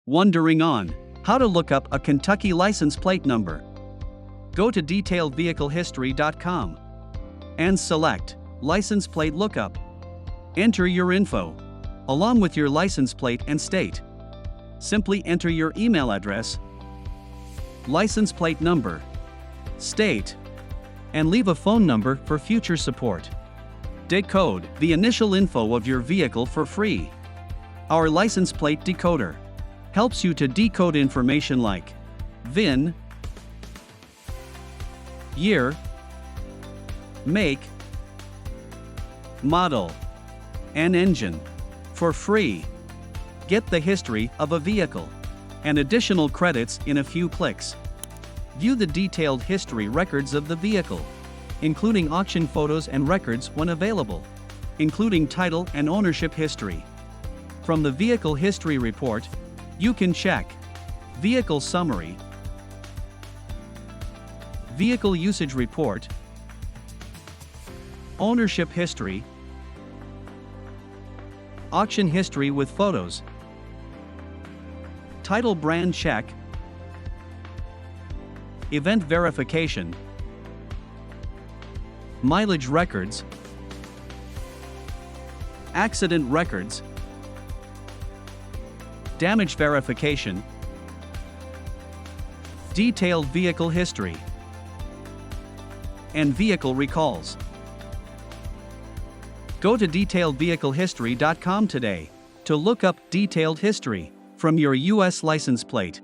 Wondering on how to look up a Kentucky license plate number? Go to detailedvehiclehistory.com and select License Plate Lookup. Enter your info, along with your license plate and state. Simply enter your email address, license plate number, state, and leave a phone number for future support. Decode the initial info of your vehicle for free. Our license plate decoder helps you to decode information like VIN, year, make, model, and engine for free. Get the history of a vehicle and additional credits in a few clicks. View the detailed history records of the vehicle, including auction photos and records when available, including title and ownership history. From the Vehicle History Report, you can check Vehicle Summary, Vehicle Usage Report, Ownership History, Auction History with photos, Title Brand Check, Event Verification, Mileage Records, Accident Records, Damage Verification, Detailed Vehicle History, and Vehicle Recalls. Go to detailedvehiclehistory.com today to look up detailed history from your U.S. license plate.